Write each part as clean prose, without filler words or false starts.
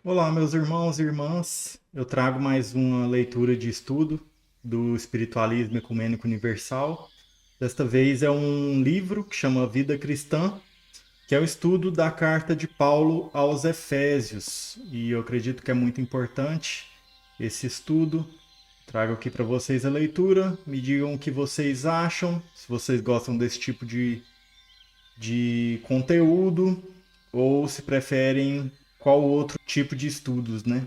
Olá, meus irmãos e irmãs. Eu trago mais uma leitura de estudo do Espiritualismo Ecumênico Universal. Desta vez é um livro que chama Vida Cristã, que é o estudo da carta de Paulo aos Efésios. E eu acredito que é muito importante esse estudo. Trago aqui para vocês a leitura. Me digam o que vocês acham, se vocês gostam desse tipo de conteúdo ou se preferem qual outro tipo de estudos, né?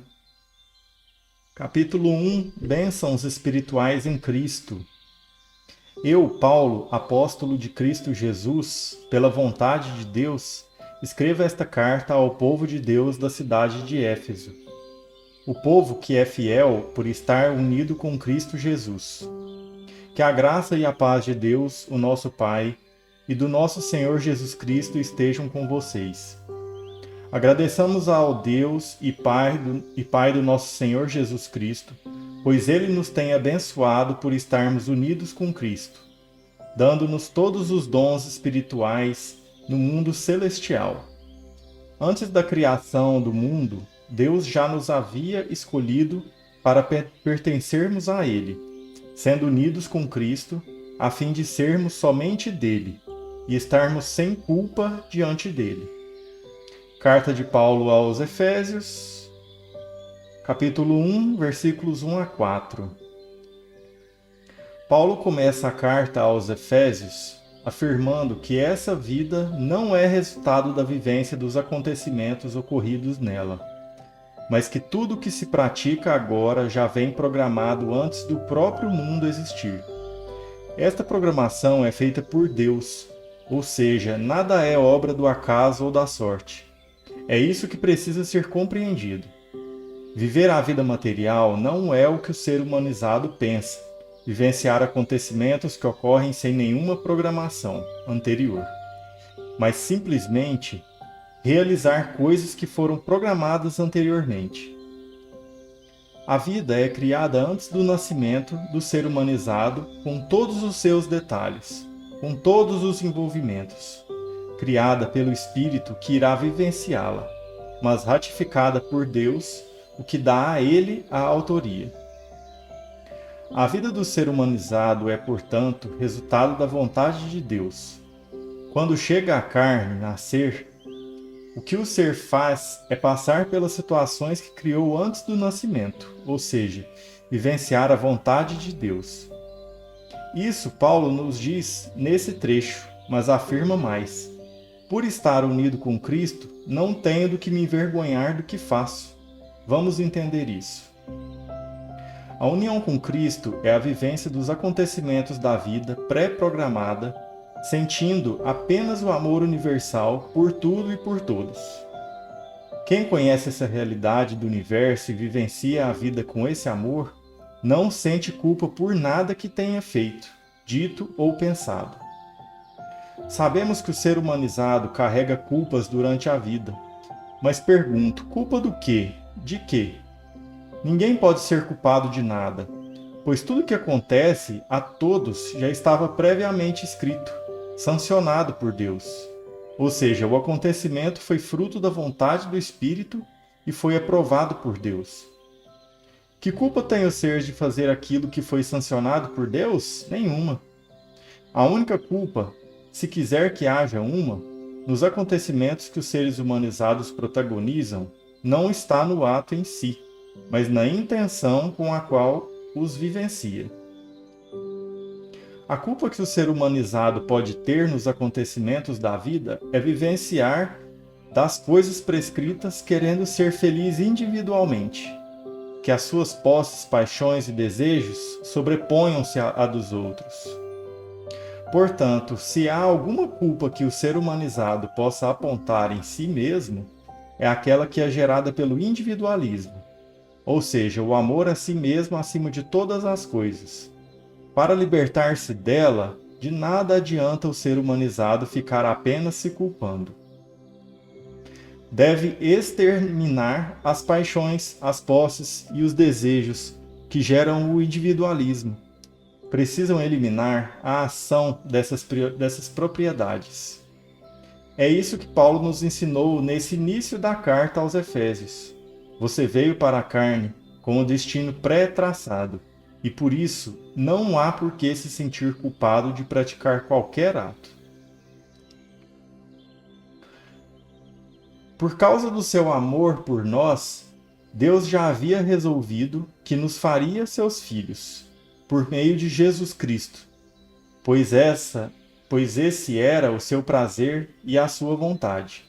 Capítulo 1: Bênçãos espirituais em Cristo. Eu, Paulo, apóstolo de Cristo Jesus, pela vontade de Deus, escrevo esta carta ao povo de Deus da cidade de Éfeso. O povo que é fiel por estar unido com Cristo Jesus. Que a graça e a paz de Deus, o nosso Pai, e do nosso Senhor Jesus Cristo estejam com vocês. Agradeçamos ao Deus e Pai do nosso Senhor Jesus Cristo, pois Ele nos tem abençoado por estarmos unidos com Cristo, dando-nos todos os dons espirituais no mundo celestial. Antes da criação do mundo, Deus já nos havia escolhido para pertencermos a Ele, sendo unidos com Cristo, a fim de sermos somente dele e estarmos sem culpa diante dele. Carta de Paulo aos Efésios, capítulo 1, versículos 1 a 4. Paulo começa a carta aos Efésios afirmando que essa vida não é resultado da vivência dos acontecimentos ocorridos nela, mas que tudo que se pratica agora já vem programado antes do próprio mundo existir. Esta programação é feita por Deus, ou seja, nada é obra do acaso ou da sorte. É isso que precisa ser compreendido. Viver a vida material não é o que o ser humanizado pensa, vivenciar acontecimentos que ocorrem sem nenhuma programação anterior, mas simplesmente realizar coisas que foram programadas anteriormente. A vida é criada antes do nascimento do ser humanizado, com todos os seus detalhes, com todos os envolvimentos, criada pelo Espírito que irá vivenciá-la, mas ratificada por Deus, o que dá a ele a autoria. A vida do ser humanizado é, portanto, resultado da vontade de Deus. Quando chega a carne nascer, o que o ser faz é passar pelas situações que criou antes do nascimento, ou seja, vivenciar a vontade de Deus. Isso Paulo nos diz nesse trecho, mas afirma mais. Por estar unido com Cristo, não tenho do que me envergonhar do que faço. Vamos entender isso. A união com Cristo é a vivência dos acontecimentos da vida pré-programada, sentindo apenas o amor universal por tudo e por todos. Quem conhece essa realidade do universo e vivencia a vida com esse amor, não sente culpa por nada que tenha feito, dito ou pensado. Sabemos que o ser humanizado carrega culpas durante a vida, mas pergunto, culpa do quê? De quê? Ninguém pode ser culpado de nada, pois tudo que acontece a todos já estava previamente escrito, sancionado por Deus. Ou seja, o acontecimento foi fruto da vontade do Espírito e foi aprovado por Deus. Que culpa tem o ser de fazer aquilo que foi sancionado por Deus? Nenhuma. A única culpa, se quiser que haja uma, nos acontecimentos que os seres humanizados protagonizam, não está no ato em si, mas na intenção com a qual os vivencia. A culpa que o ser humanizado pode ter nos acontecimentos da vida é vivenciar das coisas prescritas querendo ser feliz individualmente, que as suas posses, paixões e desejos sobreponham-se à dos outros. Portanto, se há alguma culpa que o ser humanizado possa apontar em si mesmo, é aquela que é gerada pelo individualismo, ou seja, o amor a si mesmo acima de todas as coisas. Para libertar-se dela, de nada adianta o ser humanizado ficar apenas se culpando. Deve exterminar as paixões, as posses e os desejos que geram o individualismo. Precisam eliminar a ação dessas propriedades. É isso que Paulo nos ensinou nesse início da carta aos Efésios. Você veio para a carne com o destino pré-traçado, e por isso não há por que se sentir culpado de praticar qualquer ato. Por causa do seu amor por nós, Deus já havia resolvido que nos faria seus filhos, por meio de Jesus Cristo, pois esse era o seu prazer e a sua vontade.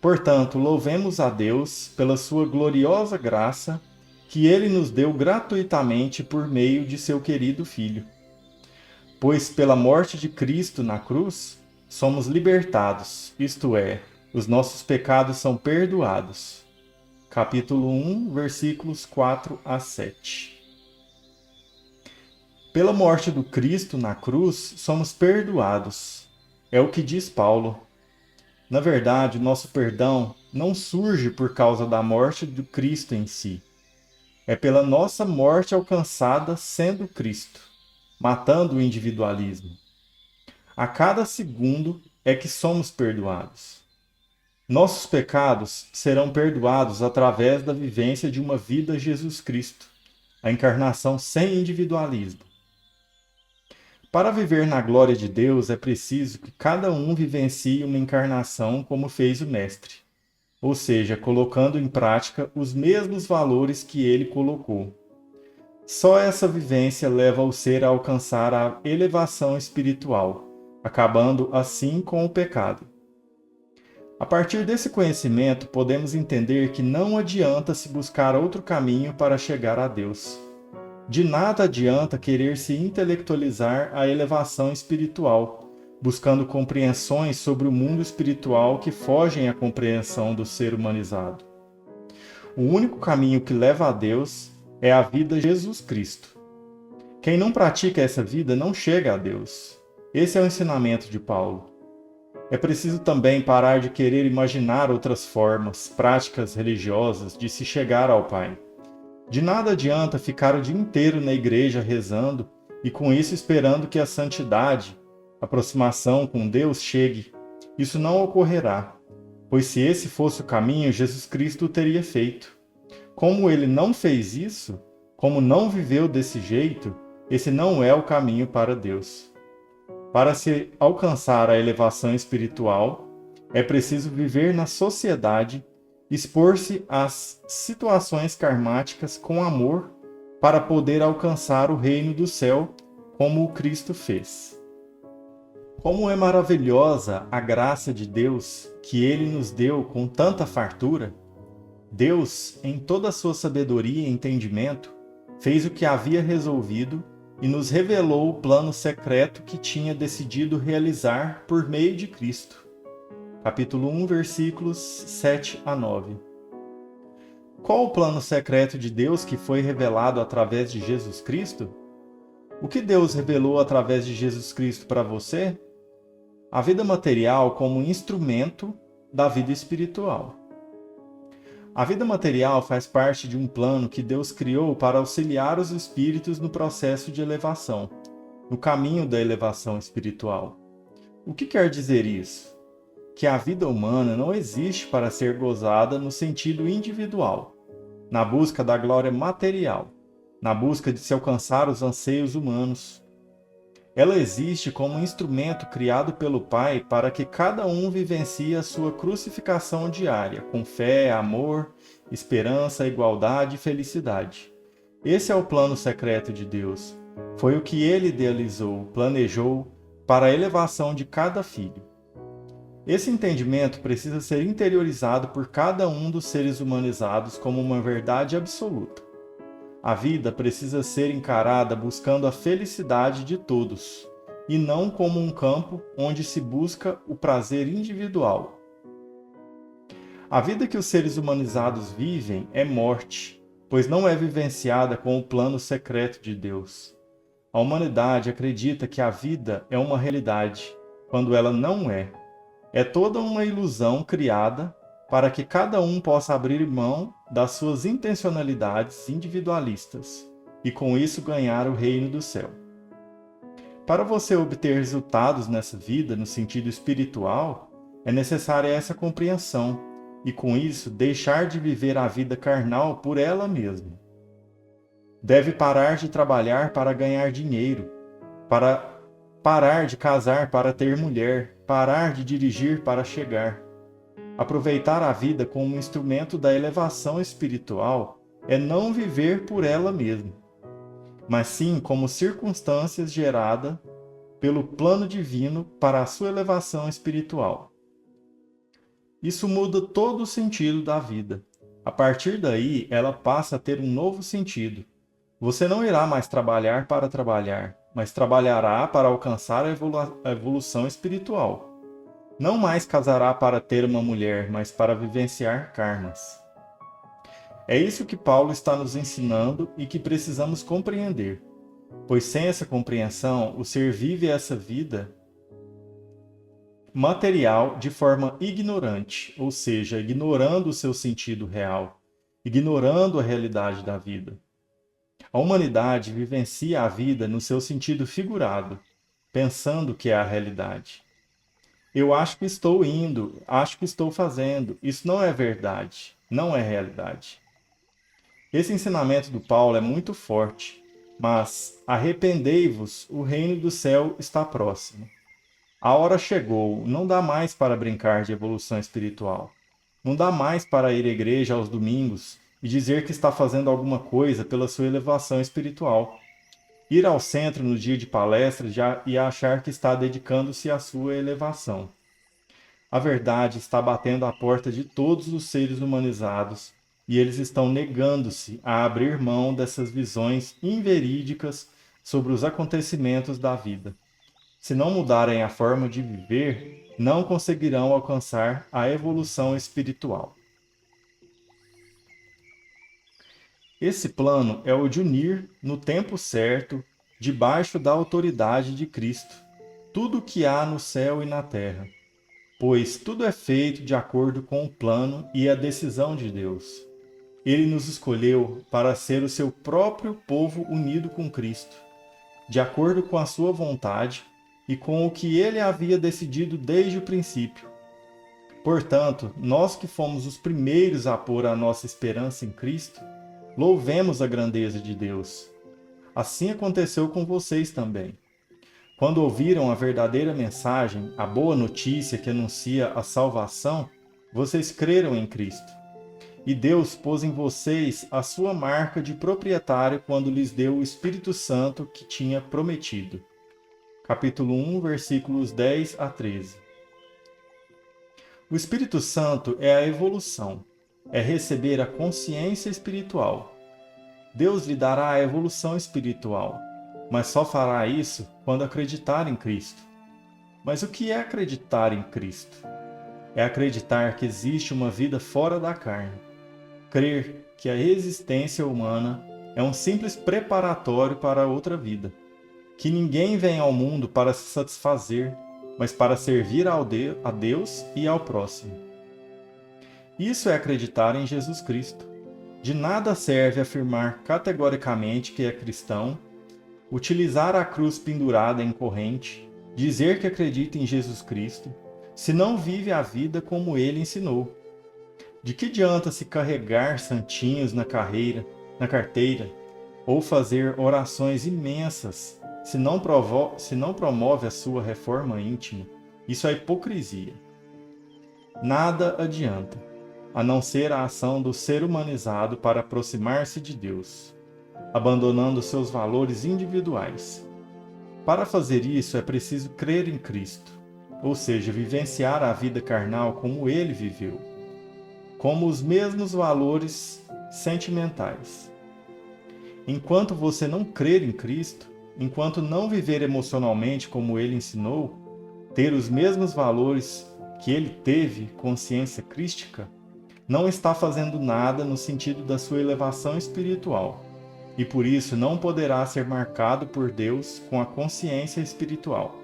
Portanto, louvemos a Deus pela sua gloriosa graça, que ele nos deu gratuitamente por meio de seu querido Filho. Pois pela morte de Cristo na cruz, somos libertados, isto é, os nossos pecados são perdoados. Capítulo 1, versículos 4 a 7. Pela morte do Cristo na cruz, somos perdoados. É o que diz Paulo. Na verdade, nosso perdão não surge por causa da morte do Cristo em si. É pela nossa morte alcançada sendo Cristo, matando o individualismo. A cada segundo é que somos perdoados. Nossos pecados serão perdoados através da vivência de uma vida Jesus Cristo, a encarnação sem individualismo. Para viver na glória de Deus é preciso que cada um vivencie uma encarnação como fez o Mestre, ou seja, colocando em prática os mesmos valores que ele colocou. Só essa vivência leva o ser a alcançar a elevação espiritual, acabando assim com o pecado. A partir desse conhecimento, podemos entender que não adianta se buscar outro caminho para chegar a Deus. De nada adianta querer se intelectualizar a elevação espiritual, buscando compreensões sobre o mundo espiritual que fogem à compreensão do ser humanizado. O único caminho que leva a Deus é a vida Jesus Cristo. Quem não pratica essa vida não chega a Deus. Esse é o ensinamento de Paulo. É preciso também parar de querer imaginar outras formas, práticas religiosas de se chegar ao Pai. De nada adianta ficar o dia inteiro na igreja rezando e com isso esperando que a santidade, a aproximação com Deus chegue. Isso não ocorrerá, pois se esse fosse o caminho, Jesus Cristo o teria feito. Como ele não fez isso, como não viveu desse jeito, esse não é o caminho para Deus. Para se alcançar a elevação espiritual, é preciso viver na sociedade, expor-se às situações karmáticas com amor para poder alcançar o reino do céu, como o Cristo fez. Como é maravilhosa a graça de Deus que Ele nos deu com tanta fartura! Deus, em toda a sua sabedoria e entendimento, fez o que havia resolvido e nos revelou o plano secreto que tinha decidido realizar por meio de Cristo. Capítulo 1, versículos 7 a 9. Qual o plano secreto de Deus que foi revelado através de Jesus Cristo? O que Deus revelou através de Jesus Cristo para você? A vida material como instrumento da vida espiritual. A vida material faz parte de um plano que Deus criou para auxiliar os espíritos no processo de elevação, no caminho da elevação espiritual. O que quer dizer isso? Que a vida humana não existe para ser gozada no sentido individual, na busca da glória material, na busca de se alcançar os anseios humanos. Ela existe como um instrumento criado pelo Pai para que cada um vivencie a sua crucificação diária, com fé, amor, esperança, igualdade e felicidade. Esse é o plano secreto de Deus. Foi o que Ele idealizou, planejou para a elevação de cada filho. Esse entendimento precisa ser interiorizado por cada um dos seres humanizados como uma verdade absoluta. A vida precisa ser encarada buscando a felicidade de todos, e não como um campo onde se busca o prazer individual. A vida que os seres humanizados vivem é morte, pois não é vivenciada com o plano secreto de Deus. A humanidade acredita que a vida é uma realidade, quando ela não é. É toda uma ilusão criada para que cada um possa abrir mão das suas intencionalidades individualistas e com isso ganhar o reino do céu. Para você obter resultados nessa vida no sentido espiritual, é necessária essa compreensão, e com isso deixar de viver a vida carnal por ela mesma. Deve parar de trabalhar para ganhar dinheiro, para parar de casar para ter mulher, parar de dirigir para chegar. Aproveitar a vida como um instrumento da elevação espiritual é não viver por ela mesma, mas sim como circunstâncias geradas pelo plano divino para a sua elevação espiritual. Isso muda todo o sentido da vida. A partir daí, ela passa a ter um novo sentido. Você não irá mais trabalhar para trabalhar, mas trabalhará para alcançar a evolução espiritual. Não mais casará para ter uma mulher, mas para vivenciar karmas. É isso que Paulo está nos ensinando e que precisamos compreender, pois sem essa compreensão, o ser vive essa vida material de forma ignorante, ou seja, ignorando o seu sentido real, ignorando a realidade da vida. A humanidade vivencia a vida no seu sentido figurado, pensando que é a realidade. Eu acho que estou indo, acho que estou fazendo. Isso não é verdade, não é realidade. Esse ensinamento do Paulo é muito forte, mas arrependei-vos, o reino do céu está próximo. A hora chegou, não dá mais para brincar de evolução espiritual. Não dá mais para ir à igreja aos domingos e dizer que está fazendo alguma coisa pela sua elevação espiritual. Ir ao centro no dia de palestra e achar que está dedicando-se à sua elevação. A verdade está batendo à porta de todos os seres humanizados e eles estão negando-se a abrir mão dessas visões inverídicas sobre os acontecimentos da vida. Se não mudarem a forma de viver, não conseguirão alcançar a evolução espiritual. Esse plano é o de unir, no tempo certo, debaixo da autoridade de Cristo, tudo o que há no céu e na terra, pois tudo é feito de acordo com o plano e a decisão de Deus. Ele nos escolheu para ser o seu próprio povo unido com Cristo, de acordo com a sua vontade e com o que ele havia decidido desde o princípio. Portanto, nós que fomos os primeiros a pôr a nossa esperança em Cristo, louvemos a grandeza de Deus. Assim aconteceu com vocês também. Quando ouviram a verdadeira mensagem, a boa notícia que anuncia a salvação, vocês creram em Cristo. E Deus pôs em vocês a sua marca de proprietário quando lhes deu o Espírito Santo que tinha prometido. Capítulo 1, versículos 10 a 13. O Espírito Santo é a evolução, é receber a consciência espiritual. Deus lhe dará a evolução espiritual, mas só fará isso quando acreditar em Cristo. Mas o que é acreditar em Cristo? É acreditar que existe uma vida fora da carne. Crer que a existência humana é um simples preparatório para outra vida. Que ninguém vem ao mundo para se satisfazer, mas para servir a Deus e ao próximo. Isso é acreditar em Jesus Cristo. De nada serve afirmar categoricamente que é cristão, utilizar a cruz pendurada em corrente, dizer que acredita em Jesus Cristo, se não vive a vida como ele ensinou. De que adianta se carregar santinhos na carteira, ou fazer orações imensas, se não promove a sua reforma íntima? Isso é hipocrisia. Nada adianta, a não ser a ação do ser humanizado para aproximar-se de Deus, abandonando seus valores individuais. Para fazer isso é preciso crer em Cristo, ou seja, vivenciar a vida carnal como ele viveu, como os mesmos valores sentimentais. Enquanto você não crer em Cristo, enquanto não viver emocionalmente como ele ensinou, ter os mesmos valores que ele teve, consciência crística, não está fazendo nada no sentido da sua elevação espiritual, e por isso não poderá ser marcado por Deus com a consciência espiritual.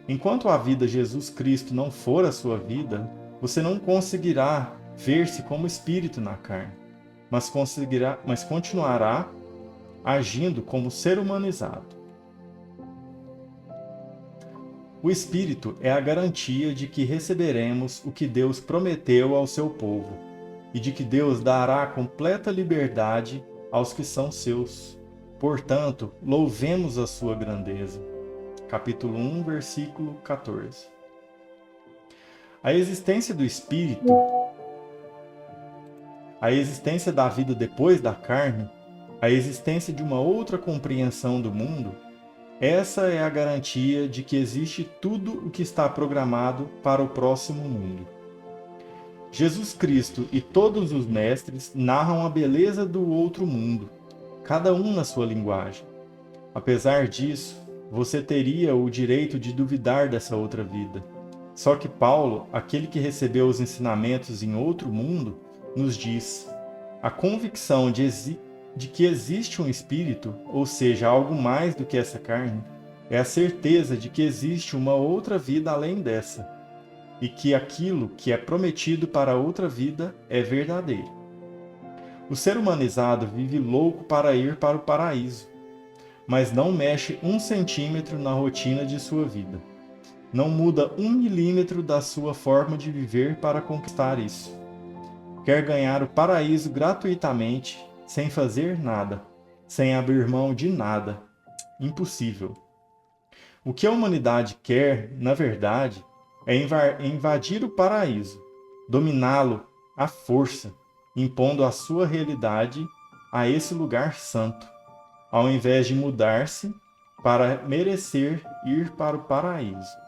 Enquanto a vida Jesus Cristo não for a sua vida, você não conseguirá ver-se como espírito na carne, mas continuará agindo como ser humanizado. O Espírito é a garantia de que receberemos o que Deus prometeu ao seu povo e de que Deus dará completa liberdade aos que são seus. Portanto, louvemos a sua grandeza. Capítulo 1, versículo 14. A existência do Espírito, a existência da vida depois da carne, a existência de uma outra compreensão do mundo, essa é a garantia de que existe tudo o que está programado para o próximo mundo. Jesus Cristo e todos os mestres narram a beleza do outro mundo, cada um na sua linguagem. Apesar disso, você teria o direito de duvidar dessa outra vida. Só que Paulo, aquele que recebeu os ensinamentos em outro mundo, nos diz: a convicção de que existe um espírito, ou seja, algo mais do que essa carne, é a certeza de que existe uma outra vida além dessa, e que aquilo que é prometido para a outra vida é verdadeiro. O ser humanizado vive louco para ir para o paraíso, mas não mexe 1 centímetro na rotina de sua vida. Não muda 1 milímetro da sua forma de viver para conquistar isso. Quer ganhar o paraíso gratuitamente, sem fazer nada, sem abrir mão de nada. Impossível. O que a humanidade quer, na verdade, é invadir o paraíso, dominá-lo à força, impondo a sua realidade a esse lugar santo, ao invés de mudar-se para merecer ir para o paraíso.